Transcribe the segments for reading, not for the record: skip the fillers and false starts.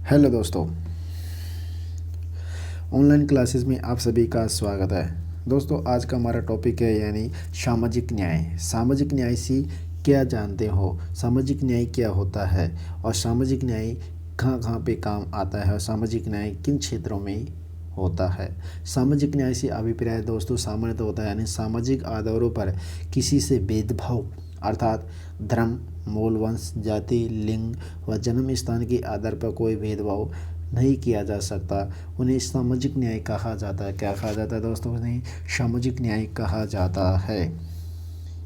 Hello दोस्तों, online classes में आप सभी का स्वागत है। दोस्तों, आज का हमारा टॉपिक है यानी सामाजिक न्याय। सामाजिक न्याय से क्या जानते हो, सामाजिक न्याय क्या होता है और सामाजिक न्याय कहाँ कहाँ पे काम आता है और सामाजिक न्याय किन क्षेत्रों में होता है। सामाजिक न्याय से अभिप्राय दोस्तों सामान्यतः होता है यानी सामाजिक आधारों पर किसी से भेदभाव अर्थात धर्म, मूल, वंश, जाति, लिंग व जन्म स्थान के आधार पर कोई भेदभाव नहीं किया जा सकता, उन्हें सामाजिक न्याय कहा जाता है। क्या कहा जाता है दोस्तों? उन्हें सामाजिक न्याय कहा जाता है।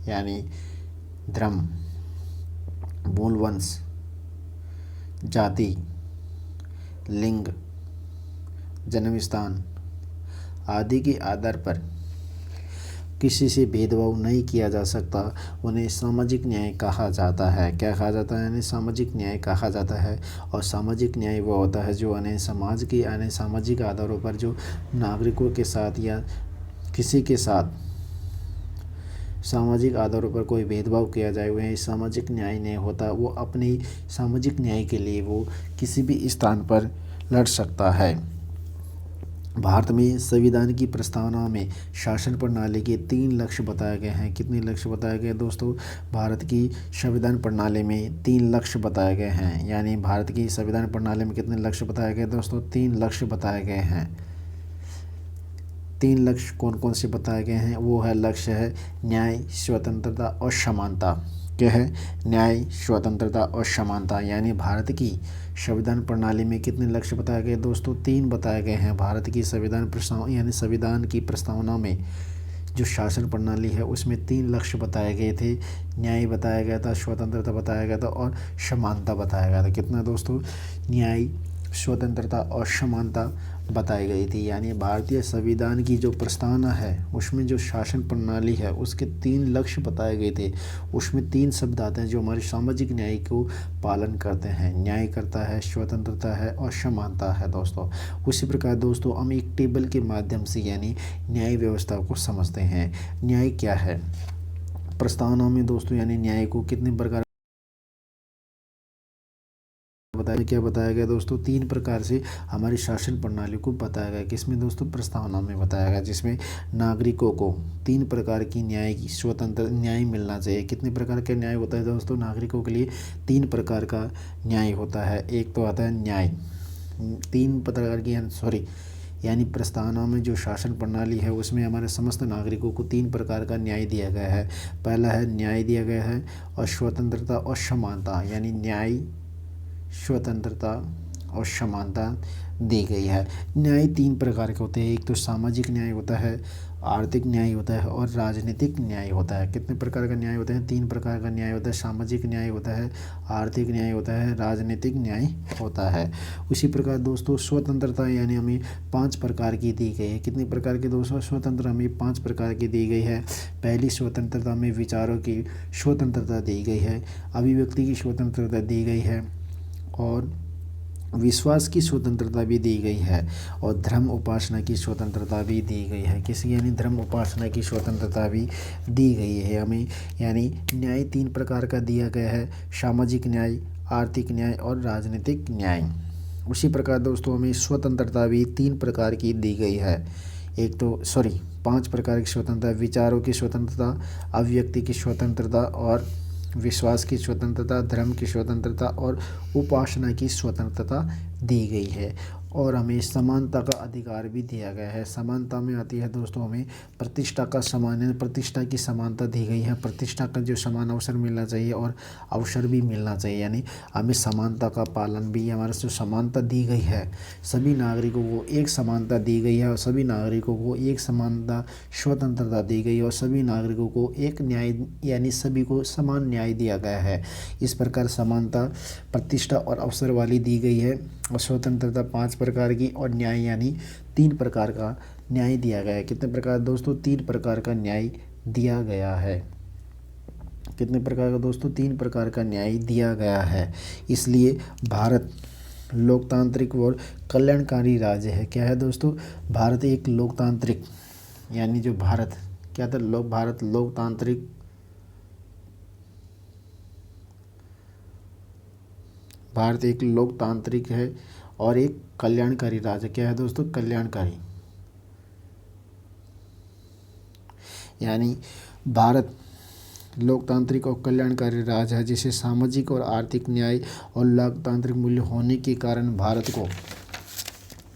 यानी धर्म, मूल, वंश, जाति, लिंग, जन्म स्थान आदि के आधार पर किसी से भेदभाव नहीं किया जा सकता, उन्हें सामाजिक न्याय कहा जाता है। क्या कहा जाता है? यानी सामाजिक न्याय कहा जाता है। और सामाजिक न्याय वो होता है जो अन्य समाज के अन्य सामाजिक आधारों पर जो नागरिकों के साथ या किसी के साथ सामाजिक आधारों पर कोई भेदभाव किया जाए, वह सामाजिक न्याय नहीं होता। वो अपनी सामाजिक न्याय के लिए वो किसी भी स्थान पर लड़ सकता है। भारत में संविधान की प्रस्तावना में शासन प्रणाली के 3 लक्ष्य बताए गए हैं। कितने लक्ष्य बताए गए दोस्तों? भारत की संविधान प्रणाली में 3 लक्ष्य बताए गए हैं। यानी भारत की संविधान प्रणाली में कितने लक्ष्य बताए गए दोस्तों? 3 लक्ष्य बताए गए हैं। 3 लक्ष्य कौन कौन से बताए गए हैं? वो है लक्ष्य है न्याय, स्वतंत्रता और समानता। क्या है? न्याय, स्वतंत्रता और समानता। यानी भारत की संविधान प्रणाली में कितने लक्ष्य बताए गए दोस्तों? 3 बताए गए हैं। भारत की संविधान प्रस्ताव यानी संविधान की प्रस्तावना में जो शासन प्रणाली है उसमें 3 लक्ष्य बताए गए थे। न्याय बताया गया था, स्वतंत्रता बताया गया था और समानता बताया गया था। कितना दोस्तों? न्याय, स्वतंत्रता और समानता बताई गई थी। यानी भारतीय संविधान की जो प्रस्तावना है उसमें जो शासन प्रणाली है उसके 3 लक्ष्य बताए गए थे। उसमें 3 शब्द आते हैं जो हमारे सामाजिक न्याय को पालन करते हैं। न्याय करता है, स्वतंत्रता है और समानता है दोस्तों। उसी प्रकार दोस्तों हम एक टेबल के माध्यम से यानी न्याय व्यवस्था को समझते हैं। न्याय क्या है? प्रस्तावना में दोस्तों यानी न्याय को कितने प्रकार क्या बताया गया दोस्तों? 3 प्रकार से हमारी शासन प्रणाली को बताया गया। किसमें दोस्तों? प्रस्तावना में बताया गया, जिसमें नागरिकों को 3 प्रकार की न्याय की स्वतंत्र न्याय मिलना चाहिए। कितने प्रकार का न्याय होता है दोस्तों? नागरिकों के लिए 3 प्रकार का न्याय होता है। एक तो आता है न्याय, 3 प्रकार की यानी प्रस्तावना में जो शासन प्रणाली है उसमें हमारे समस्त नागरिकों को 3 प्रकार का न्याय दिया गया है। पहला है न्याय दिया गया है और स्वतंत्रता और समानता। यानी न्याय, स्वतंत्रता और समानता दी गई है। न्याय 3 प्रकार के होते हैं। एक तो सामाजिक न्याय होता है, आर्थिक न्याय होता है और राजनीतिक न्याय होता है। कितने प्रकार का न्याय होता है? 3 प्रकार का न्याय होता है। सामाजिक न्याय होता है, आर्थिक न्याय होता है, राजनीतिक न्याय होता है। उसी प्रकार दोस्तों स्वतंत्रता यानी हमें 5 प्रकार की दी गई है। कितने प्रकार की दोस्तों? स्वतंत्रता हमें 5 प्रकार की दी गई है। पहली स्वतंत्रता में विचारों की स्वतंत्रता दी गई है, अभिव्यक्ति की स्वतंत्रता दी गई है और विश्वास की स्वतंत्रता भी दी गई है और धर्म उपासना की स्वतंत्रता भी दी गई है। किसी यानी धर्म उपासना की स्वतंत्रता भी दी गई है हमें। यानी न्याय 3 प्रकार का दिया गया है, सामाजिक न्याय, आर्थिक न्याय और राजनीतिक न्याय। उसी प्रकार दोस्तों हमें स्वतंत्रता भी 3 प्रकार की दी गई है। 5 प्रकार की स्वतंत्रता: विचारों की स्वतंत्रता, अभिव्यक्ति की स्वतंत्रता और विश्वास की स्वतंत्रता, धर्म की स्वतंत्रता और उपासना की स्वतंत्रता दी गई है। और हमें समानता का अधिकार भी दिया गया है। समानता में आती है दोस्तों हमें प्रतिष्ठा का समान प्रतिष्ठा की समानता दी गई है। प्रतिष्ठा का जो समान अवसर मिलना चाहिए और अवसर भी मिलना चाहिए। यानी हमें समानता का पालन भी, हमारे से समानता दी गई है, सभी नागरिकों को एक समानता दी गई है और सभी नागरिकों को एक समानता स्वतंत्रता दी गई और सभी नागरिकों को एक न्याय यानी सभी को समान न्याय दिया गया है। इस प्रकार समानता, प्रतिष्ठा और अवसर वाली दी गई है और स्वतंत्रता 5 प्रकार की और न्याय यानी 3 प्रकार का न्याय दिया गया है। कितने प्रकार दोस्तों? 3 प्रकार का न्याय दिया गया है। कितने प्रकार का दोस्तों? 3 प्रकार का न्याय दिया गया है। इसलिए भारत लोकतांत्रिक और कल्याणकारी राज्य है। क्या है दोस्तों? भारत एक लोकतांत्रिक यानी जो भारत क्या था? भारत लोकतांत्रिक भारत एक लोकतांत्रिक है और एक कल्याणकारी राज्य। क्या है दोस्तों? कल्याणकारी। यानी भारत लोकतांत्रिक और कल्याणकारी राज्य है, जिसे सामाजिक और आर्थिक न्याय और लोकतांत्रिक मूल्य होने के कारण भारत को,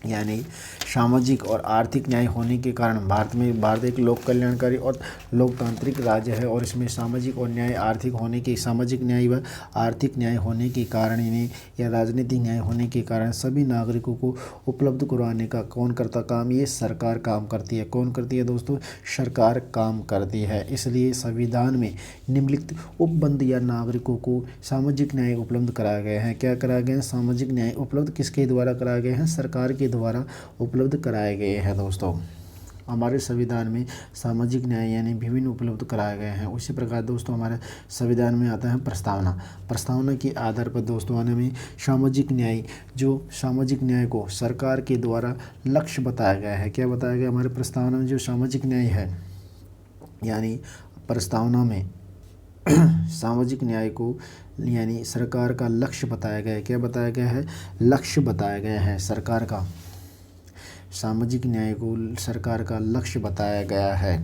यानी सामाजिक और आर्थिक न्याय होने के कारण भारत एक लोक कल्याणकारी और लोकतांत्रिक राज्य है। और इसमें सामाजिक और न्याय आर्थिक होने के सामाजिक न्याय व आर्थिक न्याय होने के कारण इन्हें, या राजनीतिक न्याय होने के कारण सभी नागरिकों को उपलब्ध करवाने का कौन करता काम? ये सरकार काम करती है। कौन करती है दोस्तों? सरकार काम करती है। इसलिए संविधान में निम्नलिखित उपबंध या नागरिकों को सामाजिक न्याय उपलब्ध कराए गए हैं। क्या कराए गए हैं? सामाजिक न्याय उपलब्ध किसके द्वारा कराए गए हैं? सरकार के द्वारा उपलब्ध कराए गए हैं। दोस्तों हमारे संविधान में सामाजिक न्याय यानी विभिन्न उपलब्ध कराए गए हैं। उसी प्रकार दोस्तों हमारे संविधान में आता है प्रस्तावना। प्रस्तावना के आधार पर दोस्तों आने में सामाजिक न्याय, जो सामाजिक न्याय को सरकार के द्वारा लक्ष्य बताया गया है। क्या बताया गया? हमारे प्रस्तावना में जो सामाजिक न्याय है, यानी प्रस्तावना में सामाजिक न्याय को यानी सरकार का लक्ष्य बताया गया है। क्या बताया गया है? लक्ष्य बताया गया है सरकार का। सामाजिक न्याय को सरकार का लक्ष्य बताया गया है।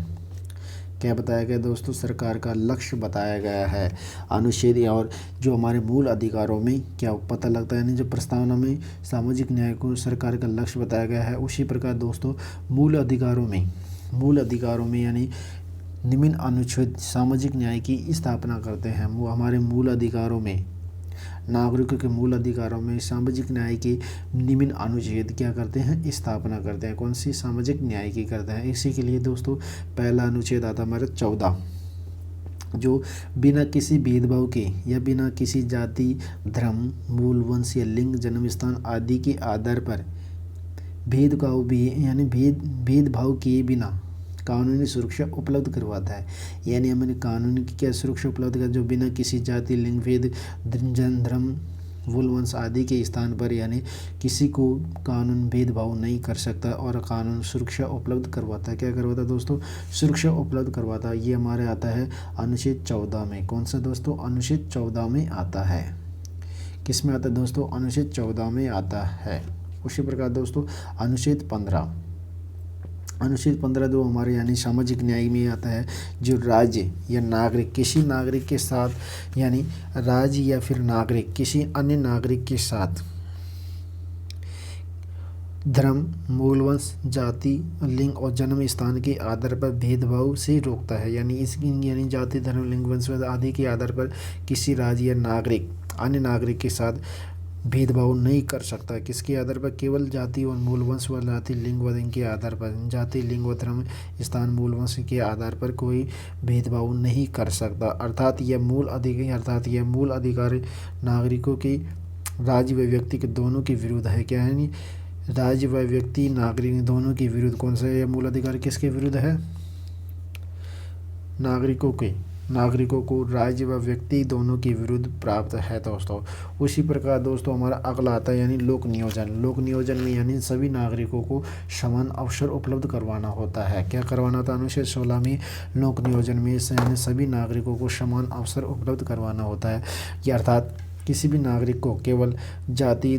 क्या बताया गया दोस्तों? सरकार का लक्ष्य बताया गया है। अनुच्छेद और जो हमारे मूल अधिकारों में क्या पता लगता है, यानी जो प्रस्तावना में सामाजिक न्याय को सरकार का लक्ष्य बताया गया है, उसी प्रकार दोस्तों मूल अधिकारों में यानी निम्न अनुच्छेद सामाजिक न्याय की स्थापना करते हैं। वो हमारे मूल अधिकारों में, नागरिकों के मूल अधिकारों में सामाजिक न्याय के निम्न अनुच्छेद क्या करते हैं? स्थापना करते हैं। कौन सी? सामाजिक न्याय की करते हैं। इसी के लिए दोस्तों पहला अनुच्छेद आता है हमारा 14, जो बिना किसी भेदभाव के या बिना किसी जाति, धर्म, मूल, वंश या लिंग, जन्म स्थान आदि के आधार पर भेदभाव किए बिना कानूनी सुरक्षा उपलब्ध करवाता है। यानी हमें कानूनी की क्या सुरक्षा उपलब्ध कर, जो बिना किसी जाति, लिंग भेद, धर्म, मूल, वंश आदि के स्थान पर यानी किसी को कानून भेदभाव नहीं कर सकता और कानून सुरक्षा उपलब्ध करवाता है। क्या करवाता है दोस्तों? सुरक्षा उपलब्ध करवाता है। ये हमारे आता है अनुच्छेद 14 में। कौन सा दोस्तों? अनुच्छेद 14 में आता है। किस में आता है दोस्तों? अनुच्छेद 14 में आता है। उसी प्रकार दोस्तों अनुच्छेद 15 जो हमारे यानी सामाजिक न्याय में आता है, जो राज्य या नागरिक किसी नागरिक के साथ, यानी राज्य या फिर नागरिक किसी अन्य नागरिक के साथ धर्म, मूल, वंश, जाति, लिंग और जन्म स्थान के आधार पर भेदभाव से रोकता है। यानी जाति, धर्म, लिंग, वंश आदि के आधार पर किसी राज्य या नागरिक अन्य नागरिक के साथ भेदभाव नहीं कर सकता। किसके आधार पर? केवल जाति और मूल, वंश व जाति, लिंग व लिंग के आधार पर, जाति, लिंग व धर्म स्थान, मूल, वंश के आधार पर कोई भेदभाव नहीं कर सकता। अर्थात यह मूल अधिकार नागरिकों के, राज्य व व्यक्ति के दोनों के विरुद्ध है। क्या है? राज्य व व्यक्ति, नागरिक दोनों के विरुद्ध। कौन सा? यह मूल अधिकार किसके विरुद्ध है? नागरिकों को राज्य व व्यक्ति दोनों के विरुद्ध प्राप्त है दोस्तों। उसी प्रकार दोस्तों हमारा अगला आता है यानी लोक नियोजन में यानी सभी नागरिकों को समान अवसर उपलब्ध करवाना होता है। क्या करवाना होता है? अनुच्छेद 16 में लोक नियोजन में यानी सभी नागरिकों को समान अवसर उपलब्ध करवाना होता है। ये अर्थात किसी भी नागरिक को केवल जाति,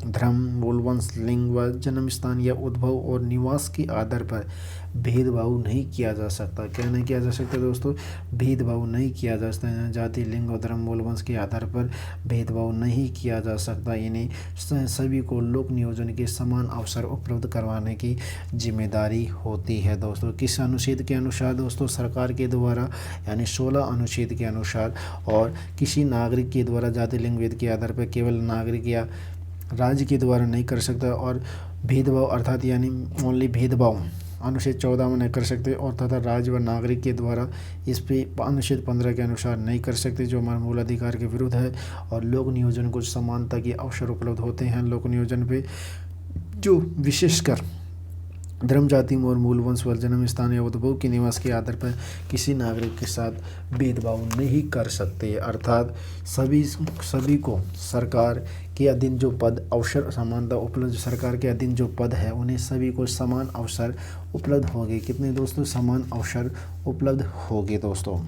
धर्म, मूल, वंश, लिंग व जन्म स्थान या उद्भव और निवास के आधार पर भेदभाव नहीं किया जा सकता। क्या नहीं किया जा सकता दोस्तों? भेदभाव नहीं किया जा सकता। जाति, लिंग और धर्म, मूल, वंश के आधार पर भेदभाव नहीं किया जा सकता। इन्हें सभी को लोक नियोजन के समान अवसर उपलब्ध करवाने की जिम्मेदारी होती है दोस्तों। किस अनुच्छेद के अनुसार दोस्तों? सरकार के द्वारा यानी 16 अनुच्छेद के अनुसार। और किसी नागरिक के द्वारा जाति, लिंग, वेद के आधार पर केवल नागरिक या राज्य के द्वारा नहीं कर सकता। और भेदभाव अर्थात यानी ओनली भेदभाव अनुच्छेद 14 में नहीं कर सकते, और तथा राज्य व नागरिक के द्वारा इस पे अनुच्छेद 15 के अनुसार नहीं कर सकते, जो हमारे मूल अधिकार के विरुद्ध है। और लोक नियोजन को समानता के अवसर उपलब्ध होते हैं। लोक नियोजन पे जो विशेषकर धर्म, जाति और मूल, वंश व जन्म स्थान या उद्भव के निवास के आधार पर किसी नागरिक के साथ भेदभाव नहीं कर सकते। अर्थात सभी को सरकार के अधीन जो पद अवसर समानता उपलब्ध, सरकार के अधीन जो पद है उन्हें सभी को समान अवसर उपलब्ध होंगे। कितने दोस्तों? समान अवसर उपलब्ध होंगे दोस्तों।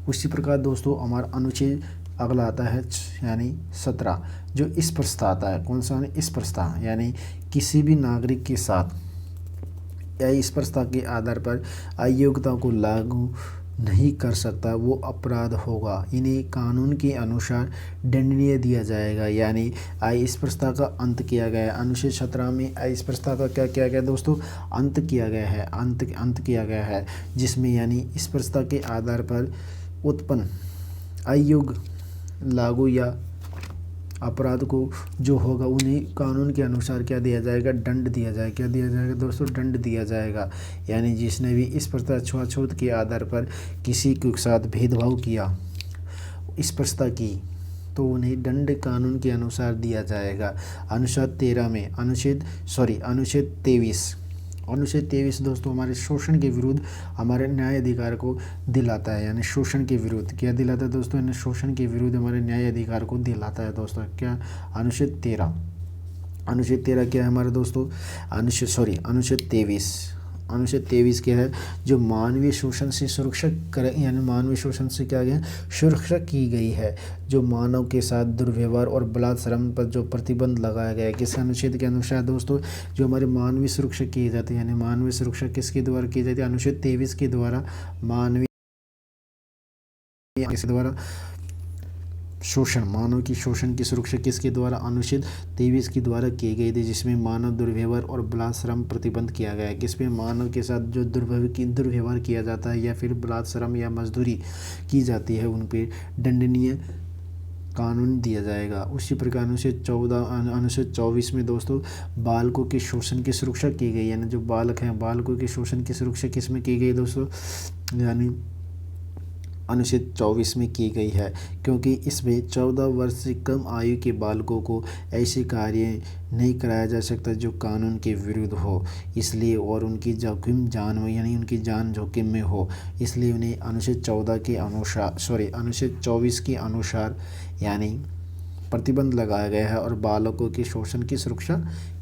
उसी प्रकार दोस्तों हमारा अनुच्छेद अगला आता है यानी 17 जो इस प्रस्ताव आता है। कौन सा? इस प्रस्ताव यानी किसी भी नागरिक के साथ या इस प्रस्ताव के आधार पर अयोग्यता को लागू नहीं कर सकता, वो अपराध होगा। इन्हें कानून के अनुसार दंडनीय दिया जाएगा। यानी इस प्रस्ताव का अंत किया गया है। अनुच्छेद 17 में इस प्रस्ताव का क्या किया गया दोस्तों? अंत किया गया है। अंत किया गया है, जिसमें यानी इस प्रस्ताव के आधार पर उत्पन्न अयोग्य लागू या अपराध को जो होगा उन्हें कानून के अनुसार क्या दिया जाएगा? दंड दिया जाएगा। क्या दिया जाएगा दोस्तों? दंड दिया जाएगा। यानी जिसने भी इस प्रस्ताव छुआछूत के आधार पर किसी के साथ भेदभाव किया, इस प्रस्ताव की, तो उन्हें दंड कानून के अनुसार दिया जाएगा। अनुच्छेद 13 में अनुच्छेद 23 दोस्तों हमारे शोषण के विरुद्ध हमारे न्याय अधिकार को दिलाता है। यानी शोषण के विरुद्ध क्या दिलाता है दोस्तों? यानी शोषण के विरुद्ध हमारे न्याय अधिकार को दिलाता है दोस्तों। क्या? अनुच्छेद 13 क्या है हमारे दोस्तों? अनुच्छेद 23 क्या है? जो मानवीय शोषण से सुरक्षा करे, यानी मानवीय शोषण से क्या गया? सुरक्षा की गई है। जो मानव के साथ दुर्व्यवहार और बलात्कार पर जो प्रतिबंध लगाया गया है, किस अनुच्छेद के अनुसार दोस्तों? जो हमारी मानवीय सुरक्षा की जाती है। यानी मानवीय सुरक्षा किसके द्वारा की जाती है? अनुच्छेद 23 के द्वारा मानवीय शोषण, मानव की शोषण की सुरक्षा किसके द्वारा? अनुच्छेद 23 के द्वारा की गई थी, जिसमें मानव दुर्व्यवहार और बलात्कार प्रतिबंध किया गया है। किसमें? मानव के साथ जो दुर्व्यवहार किया जाता है या फिर बलात्कार या मजदूरी की जाती है, उन पर दंडनीय कानून दिया जाएगा। उसी प्रकार अनुच्छेद 24 में दोस्तों बालकों के शोषण की सुरक्षा की गई। यानी जो बालक हैं, बालकों के शोषण की सुरक्षा किस में की गई दोस्तों? यानी अनुच्छेद 24 में की गई है, क्योंकि इसमें 14 वर्ष से कम आयु के बालकों को ऐसे कार्य नहीं कराया जा सकता जो कानून के विरुद्ध हो, इसलिए और उनकी यानी उनकी जान जोखिम में हो, इसलिए उन्हें अनुच्छेद 24 के अनुसार यानी प्रतिबंध लगाया गया है और बालकों के शोषण की सुरक्षा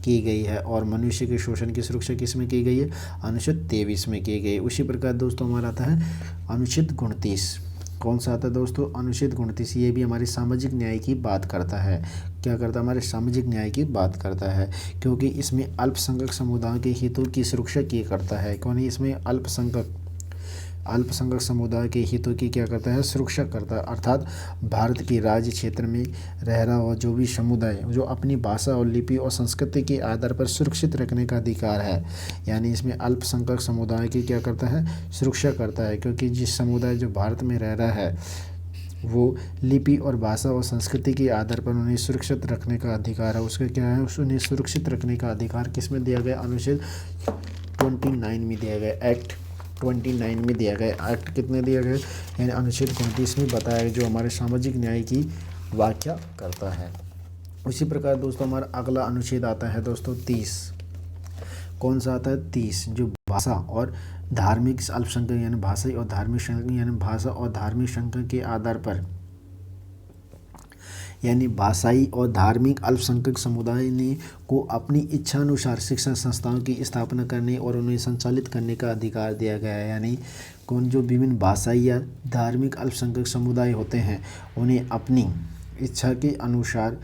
की गई है। और मनुष्य के शोषण की सुरक्षा किस में की गई है? अनुच्छेद 23 में की गई। उसी प्रकार दोस्तों हमारा आता है अनुच्छेद 29। कौन सा आता है दोस्तों? अनुच्छेद 29। ये भी हमारे सामाजिक न्याय की बात करता है। क्या करता है? हमारे सामाजिक न्याय की बात करता है, क्योंकि इसमें अल्पसंख्यक समुदाय के हितों की सुरक्षा की करता है। कौन? इसमें अल्पसंख्यक समुदाय के हितों की क्या करता है? सुरक्षा करता है। अर्थात भारत के राज्य क्षेत्र में रह रहा हुआ जो भी समुदाय जो अपनी भाषा और लिपि और संस्कृति के आधार पर सुरक्षित रखने का अधिकार है। यानी इसमें अल्पसंख्यक समुदाय की क्या करता है? सुरक्षा करता है, क्योंकि जिस समुदाय जो भारत में रह रहा है वो लिपि और भाषा और संस्कृति के आधार पर उन्हें सुरक्षित रखने का अधिकार है। उसका क्या है? उन्हें सुरक्षित रखने का अधिकार किस में दिया गया? अनुच्छेद 29 में दिया गया। एक्ट 29 में दिया गया। एक्ट कितने दिया गया? यानी अनुच्छेद 29 में बताया गया, जो हमारे सामाजिक न्याय की व्याख्या करता है। उसी प्रकार दोस्तों हमारा अगला अनुच्छेद आता है दोस्तों 30। कौन सा आता है? 30 जो भाषा और धार्मिक अल्पसंख्यक यानी भाषा और धार्मिक संख्या के आधार पर यानी भाषाई और धार्मिक अल्पसंख्यक समुदाय ने को अपनी इच्छानुसार शिक्षण संस्थाओं की स्थापना करने और उन्हें संचालित करने का अधिकार दिया गया है। यानी कौन? जो विभिन्न भाषाई या धार्मिक अल्पसंख्यक समुदाय होते हैं उन्हें अपनी इच्छा के अनुसार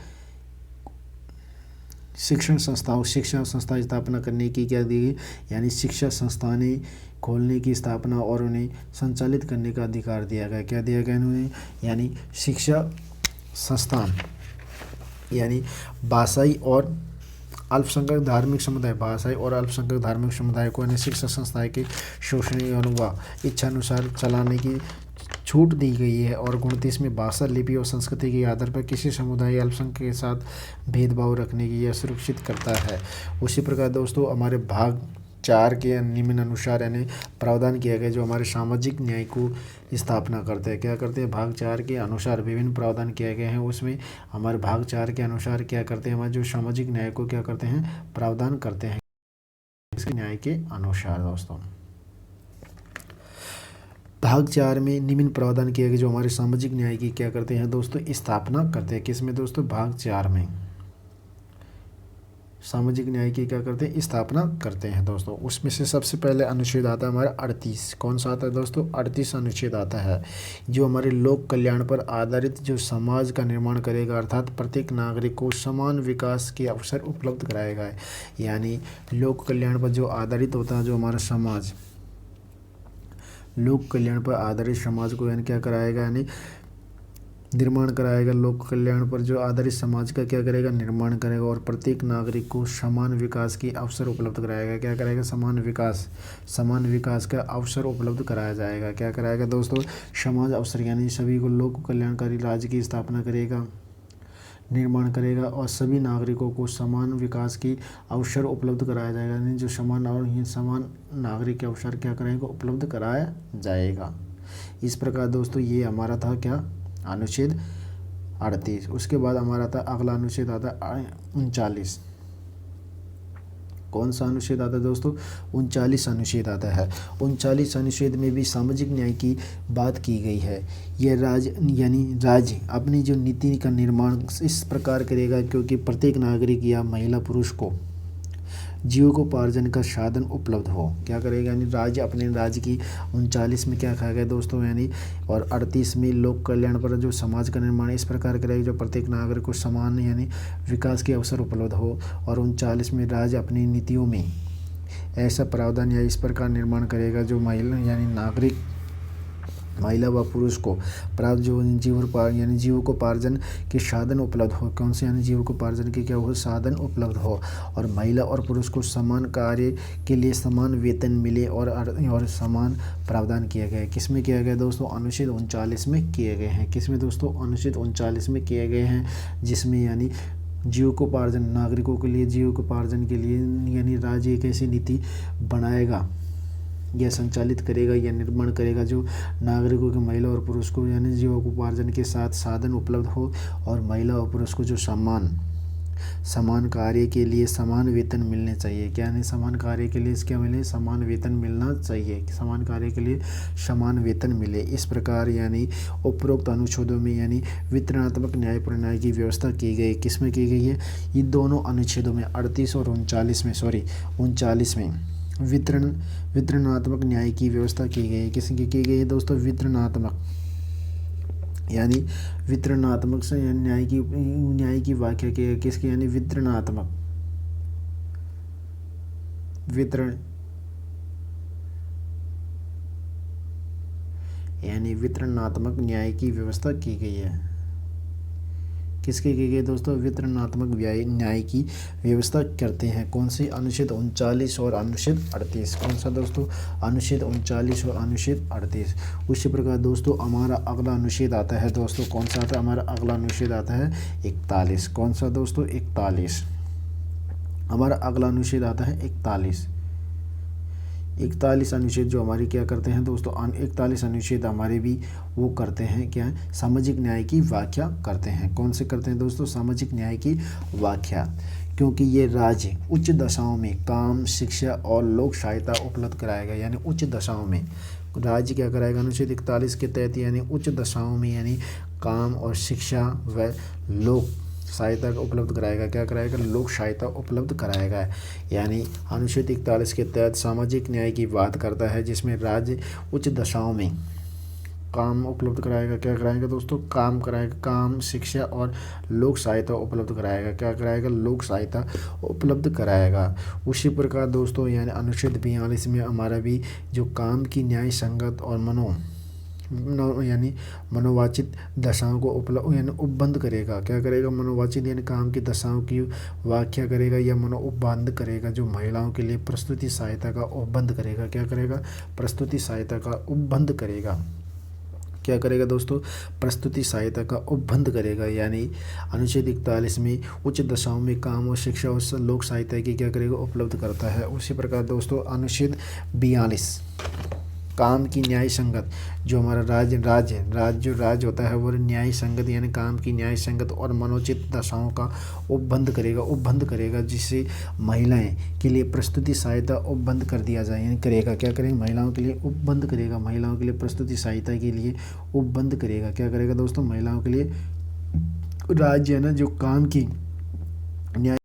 शिक्षण संस्था स्थापना करने की क्या दी गई? यानी शिक्षा संस्थानें खोलने की स्थापना और उन्हें संचालित करने का अधिकार दिया गया। क्या दिया गया उन्हें? यानी शिक्षा संस्थान यानी भाषाई और अल्पसंख्यक धार्मिक समुदाय, भाषाई और अल्पसंख्यक धार्मिक समुदाय को शिक्षा संस्थाएं के शोषण व इच्छानुसार चलाने की छूट दी गई है। और 29 में भाषा, लिपि और संस्कृति के आधार पर किसी समुदाय अल्पसंख्यक के साथ भेदभाव रखने की यह सुरक्षित करता है। उसी प्रकार दोस्तों हमारे भाग 4 के निम्न अनुसार यानी प्रावधान किया गया जो हमारे सामाजिक न्याय को स्थापना करते हैं। क्या करते हैं? भाग 4 के अनुसार विभिन्न प्रावधान किए गए हैं। उसमें हमारे भाग 4 के अनुसार क्या करते हैं? हमारे जो सामाजिक न्याय को क्या करते हैं? प्रावधान करते हैं इसके न्याय के अनुसार। दोस्तों भाग 4 में निम्न प्रावधान किए गए जो हमारे सामाजिक न्याय की क्या करते हैं दोस्तों? स्थापना करते हैं। किस में दोस्तों? भाग 4 में। सामाजिक न्याय की क्या करते हैं, स्थापना करते हैं दोस्तों। उसमें से सबसे पहले अनुच्छेद आता है हमारा 38। कौन सा आता है दोस्तों, 38 अनुच्छेद आता है, जो हमारे लोक कल्याण पर आधारित जो समाज का निर्माण करेगा, अर्थात प्रत्येक नागरिक को समान विकास के अवसर उपलब्ध कराएगा। यानी लोक कल्याण पर जो आधारित होता है जो हमारा समाज, लोक कल्याण पर आधारित समाज को यानी क्या कराएगा, यानी निर्माण कराएगा। लोक कल्याण पर जो आधारित समाज का क्या करेगा, निर्माण करेगा और प्रत्येक नागरिक को समान विकास के अवसर उपलब्ध कराएगा। क्या करेगा, समान विकास का अवसर उपलब्ध कराया जाएगा। क्या कराएगा दोस्तों, समाज अवसर, यानी सभी को लोक कल्याणकारी राज्य की स्थापना करेगा, निर्माण करेगा और सभी नागरिकों को समान विकास की अवसर उपलब्ध कराया जाएगा। यानी जो समान नागरिक के अवसर क्या करेंगे, उपलब्ध कराया जाएगा। इस प्रकार दोस्तों ये हमारा था क्या, अनुच्छेद 38। उसके बाद हमारा था अगला अनुच्छेद आता है 39। कौन सा अनुच्छेद आता है दोस्तों, 39 अनुच्छेद आता है। 39 अनुच्छेद में भी सामाजिक न्याय की बात की गई है। यह राज्य अपनी जो नीति का निर्माण इस प्रकार करेगा क्योंकि प्रत्येक नागरिक या महिला पुरुष को जीविकोपार्जन का साधन उपलब्ध हो। क्या करेगा, यानी राज्य अपने राज्य की 39 में क्या कहा गया दोस्तों, यानी और 38 में लोक कल्याण पर जो समाज का निर्माण इस प्रकार करेगा जो प्रत्येक नागरिक को समान यानी विकास के अवसर उपलब्ध हो। और 39 में राज्य अपनी नीतियों में ऐसा प्रावधान या इस प्रकार निर्माण करेगा जो महिला व पुरुष को प्राप्त जो जीविकोपार्जन के साधन उपलब्ध हो। कौन से, यानी जीविकोपार्जन के क्या हो, साधन उपलब्ध हो। और महिला और पुरुष को समान कार्य के लिए समान वेतन मिले और समान प्रावधान किया गया है। किस में किया गया दोस्तों, अनुच्छेद 39 में किए गए हैं। किस में दोस्तों, अनुच्छेद 39 में किए गए हैं, जिसमें यानी जीविकोपार्जन, नागरिकों के लिए जीविकोपार्जन के लिए यानी राज्य एक ऐसी नीति बनाएगा यह संचालित करेगा या निर्माण करेगा जो नागरिकों के महिला और पुरुष को यानी जीविकोपार्जन के साथ साधन उपलब्ध हो और महिला और पुरुष को जो समान कार्य के लिए समान वेतन मिलने चाहिए। क्या नहीं, समान कार्य के लिए क्या मिले, समान वेतन मिलना चाहिए। समान कार्य के लिए समान वेतन मिले। इस प्रकार यानी उपरोक्त अनुच्छेदों में यानी वितरणात्मक न्याय प्रणाली की व्यवस्था की गई। किस में की गई है, ये दोनों अनुच्छेदों में 38 और 39 में वितरणात्मक न्याय की व्यवस्था की गई है। किसकी की गई है दोस्तों, वितरणात्मक से न्याय की व्याख्या की है। किसकी, यानी वितरणात्मक न्याय की व्यवस्था की गई है। किसके की गई दोस्तों, वितरणात्मक न्याय की व्यवस्था करते हैं। कौन से, अनुच्छेद 39 और अनुच्छेद 38। कौन सा दोस्तों, अनुच्छेद 39 और अनुच्छेद 38। उसी प्रकार दोस्तों हमारा अगला अनुच्छेद आता है दोस्तों, कौन सा आता है, हमारा अगला अनुच्छेद आता है 41। कौन सा दोस्तों, 41। हमारा अगला अनुच्छेद आता है 41 अनुच्छेद जो हमारी क्या करते हैं दोस्तों, 41 अनुच्छेद हमारे भी वो करते हैं क्या, सामाजिक न्याय की व्याख्या करते हैं। कौन से करते हैं दोस्तों, सामाजिक न्याय की व्याख्या, क्योंकि ये राज्य उच्च दशाओं में काम, शिक्षा और लोक सहायता उपलब्ध कराएगा। यानी उच्च दशाओं में राज्य क्या कराएगा, अनुच्छेद 41 के तहत यानी उच्च दशाओं में यानी काम और शिक्षा व लोक सहायता उपलब्ध कराएगा। क्या कराएगा, लोक सहायता उपलब्ध कराएगा। यानी अनुच्छेद 41 के तहत सामाजिक न्याय की बात करता है, जिसमें राज्य उच्च दशाओं में काम उपलब्ध कराएगा। क्या कराएगा दोस्तों, काम कराएगा, काम, शिक्षा और लोक सहायता उपलब्ध कराएगा। क्या कराएगा, लोक सहायता उपलब्ध कराएगा। उसी प्रकार दोस्तों यानी अनुच्छेद 42 में हमारा भी जो काम की न्याय संगत और मनोवांछित दशाओं को उपबंध करेगा। क्या करेगा, मनोवांछित यानी काम की दशाओं की व्याख्या करेगा या उपबंध करेगा, जो महिलाओं के लिए प्रस्तुति सहायता का उपबंध करेगा। क्या करेगा, प्रस्तुति सहायता का उपबंध करेगा। क्या करेगा दोस्तों, प्रस्तुति सहायता का उपबंध करेगा। यानी अनुच्छेद 41 में उच्च दशाओं में काम और शिक्षा और लोक सहायता की क्या करेगा, उपलब्ध करता है। उसी प्रकार दोस्तों अनुच्छेद 42 काम की न्याय संगत, जो हमारा राज्य होता है वो न्याय संगत यानी काम की न्याय संगत और मनोचित दशाओं का उपबंध करेगा, जिससे महिलाएं के लिए प्रस्तुति सहायता उपबंध कर दिया जाए। यानी करेगा, क्या करेंगे, महिलाओं के लिए उपबंध करेगा, महिलाओं के लिए प्रस्तुति सहायता के लिए उपबंध करेगा। क्या करेगा दोस्तों, महिलाओं के लिए राज्य है ना जो काम की न्याय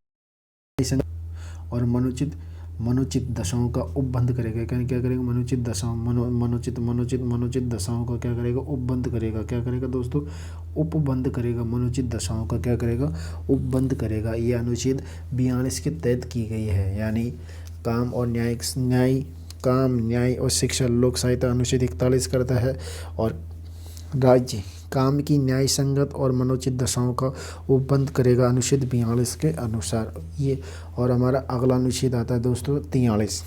और मनोचित दशाओं का उपबंध करेगा। क्या करेगा? मनोचित दशाओं मनोचित दशाओं का क्या करेगा? उपबंध करेगा। क्या करेगा दोस्तों? उपबंध करेगा। मनोचित दशाओं का क्या करेगा? उपबंध करेगा। ये अनुच्छेद 42 के तहत की गई है। यानी काम न्याय और शिक्षा लोक सहायता अनुच्छेद 41 करता है, और राज्य काम की न्याय संगत और मनोचित दशाओं का उपबंध करेगा अनुच्छेद 42 के अनुसार। ये और हमारा अगला अनुच्छेद आता है दोस्तों 43।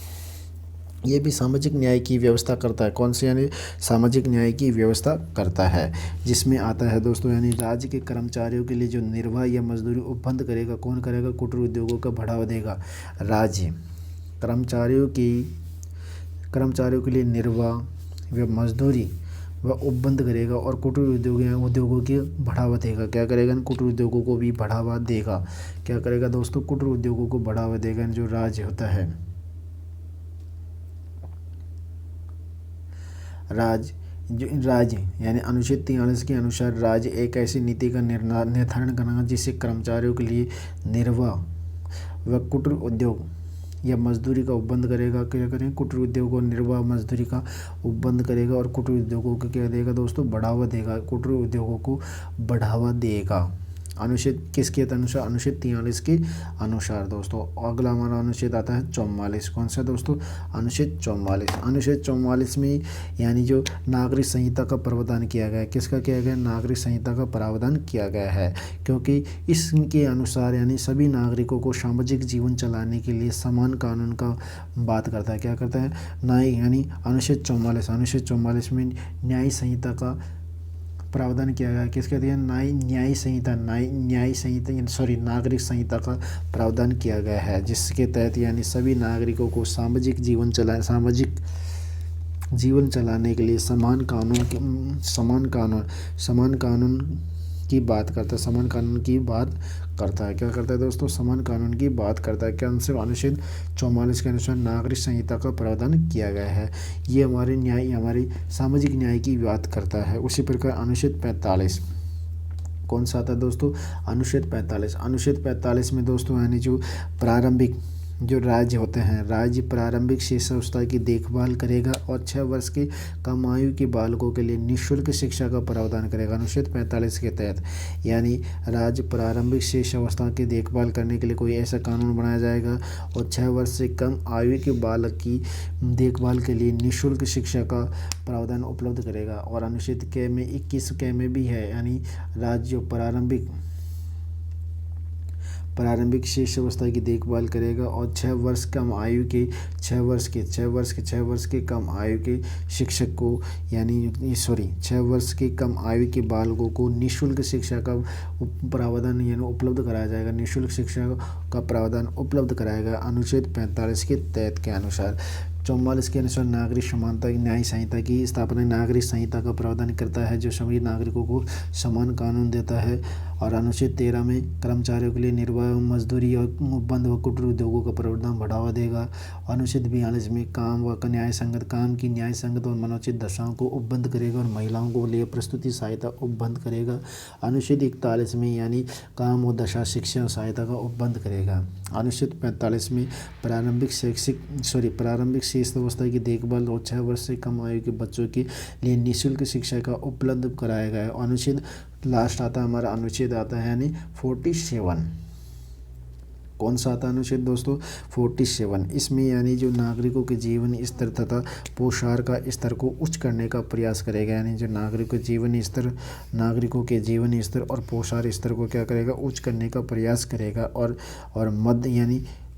ये भी सामाजिक न्याय की व्यवस्था करता है। कौन से? यानी सामाजिक न्याय की व्यवस्था करता है, जिसमें आता है दोस्तों यानी राज्य के कर्मचारियों के लिए जो निर्वाह या मजदूरी उपबंध करेगा। कौन करेगा? कुटीर उद्योगों का बढ़ावा देगा। राज्य कर्मचारियों के लिए निर्वाह व मजदूरी वह उपबंध करेगा और कुटीर उद्योगों के बढ़ावा देगा। क्या करेगा? कुटीर उद्योगों को भी बढ़ावा देगा। क्या करेगा दोस्तों? कुटीर उद्योगों को बढ़ावा देगा जो राज्य होता है। राज्य यानी अनुच्छेद 43 के अनुसार राज्य एक ऐसी नीति का निर्धारण करेगा जिससे कर्मचारियों के लिए निर्वाह व कुटीर उद्योग या मजदूरी का उपबंध करेगा। क्या करें? कुटीर उद्योग और निर्वाह मजदूरी का उपबंध करेगा और कुटीर उद्योगों को क्या देगा दोस्तों? बढ़ावा देगा। कुटीर उद्योगों को बढ़ावा देगा। अनुच्छेद किसके अनुसार? अनुच्छेद 43 के अनुसार दोस्तों। अगला हमारा अनुच्छेद आता है 44। कौन सा दोस्तों? अनुच्छेद 44। अनुच्छेद 44 में यानी जो नागरिक संहिता का प्रावधान किया गया है। किसका किया गया? नागरिक संहिता का प्रावधान किया गया है, क्योंकि इसके अनुसार यानी सभी नागरिकों को सामाजिक जीवन चलाने के लिए समान कानून का बात करता है। क्या करता है? यानी अनुच्छेद 44 में न्याय संहिता का प्रावधान किया गया। किसके दिया? नागरिक संहिता का प्रावधान किया गया है, जिसके तहत यानी सभी नागरिकों को सामाजिक जीवन चलाने के लिए समान कानून की बात करता है। क्या करता है दोस्तों? समान कानून की बात करता है। क्या अनुच्छेद 44 के अनुसार नागरिक संहिता का प्रावधान किया गया है। ये हमारे सामाजिक न्याय की बात करता है। उसी प्रकार अनुच्छेद 45 कौन सा आता है दोस्तों? अनुच्छेद 45 में दोस्तों यानी जो प्रारंभिक जो राज्य होते हैं, राज्य प्रारंभिक शिक्षा व्यवस्था की देखभाल करेगा और 6 वर्ष की कम आयु के बालकों के लिए निःशुल्क शिक्षा का प्रावधान करेगा। अनुच्छेद 45 के तहत यानी राज्य प्रारंभिक शिक्षा व्यवस्था की देखभाल करने के लिए कोई ऐसा कानून बनाया जाएगा और 6 वर्ष से कम आयु के बालक की देखभाल के लिए निःशुल्क शिक्षा का प्रावधान उपलब्ध करेगा। और अनुच्छेद 21 में भी है, यानी राज्य जो प्रारंभिक शिक्षा व्यवस्था की देखभाल करेगा और 6 वर्ष के कम आयु के शिक्षक को 6 वर्ष के कम आयु के बालकों को निःशुल्क शिक्षा का प्रावधान यानी उपलब्ध कराया जाएगा। निःशुल्क शिक्षा का प्रावधान उपलब्ध कराएगा अनुच्छेद 45 के तहत के अनुसार। 44 के अनुसार नागरिक समानता न्याय संहिता की स्थापना नागरिक संहिता का प्रावधान करता है, जो सभी नागरिकों को समान कानून देता है। और अनुच्छेद 13 में कर्मचारियों के लिए निर्वाह मजदूरी और उपबंध व कुटीर उद्योगों का प्रावधान बढ़ावा देगा। अनुच्छेद 42 में काम की न्याय संगत और मनोचित दशाओं को उपबंध करेगा और महिलाओं को लिए प्रस्तुति सहायता उपबंध करेगा। अनुच्छेद 41 में यानी काम और दशा शिक्षा सहायता का उपबंध करेगा। अनुच्छेद 45 में प्रारंभिक शिक्षा व्यवस्था की देखभाल और 6 वर्ष से कम आयु के बच्चों के लिए निःशुल्क शिक्षा का उपलब्ध कराया गया है। अनुच्छेद लास्ट आता है हमारा अनुच्छेद आता है यानी 47। कौन सा आता है अनुच्छेद दोस्तों? 47। इसमें यानी जो नागरिकों के जीवन स्तर तथा पोषाहार का स्तर को उच्च करने का प्रयास करेगा। यानी जो नागरिकों के जीवन स्तर और पोषाहार स्तर को क्या करेगा? उच्च करने का प्रयास करेगा। और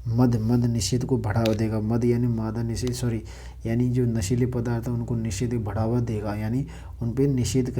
मद निषेध को बढ़ावा देगा। मद यानी मादा निषेध यानी जो नशीले पदार्थ है उनको निषेध बढ़ावा देगा, यानी उन पर निषेध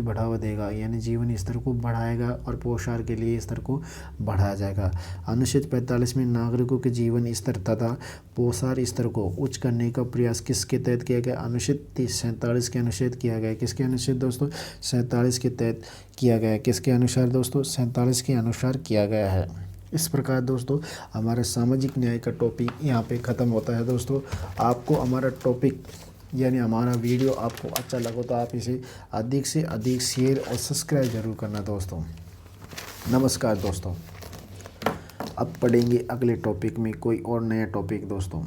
बढ़ावा देगा, यानी जीवन स्तर को बढ़ाएगा और पोषाहार के लिए स्तर को बढ़ाया जाएगा। अनुच्छेद 45 में नागरिकों के जीवन स्तर तथा पोषाहार स्तर को उच्च करने का प्रयास किसके तहत किया गया? अनुच्छेद 47 के अनुच्छेद किया गया। किसके अनुच्छेद दोस्तों? 47 के तहत किया गया। किसके अनुसार दोस्तों? 47 के अनुसार किया गया है। इस प्रकार दोस्तों हमारा सामाजिक न्याय का टॉपिक यहाँ पे ख़त्म होता है। दोस्तों आपको हमारा टॉपिक यानी हमारा वीडियो आपको अच्छा लगा तो आप इसे अधिक से अधिक शेयर और सब्सक्राइब जरूर करना दोस्तों। नमस्कार दोस्तों। अब पढ़ेंगे अगले टॉपिक में कोई और नया टॉपिक दोस्तों।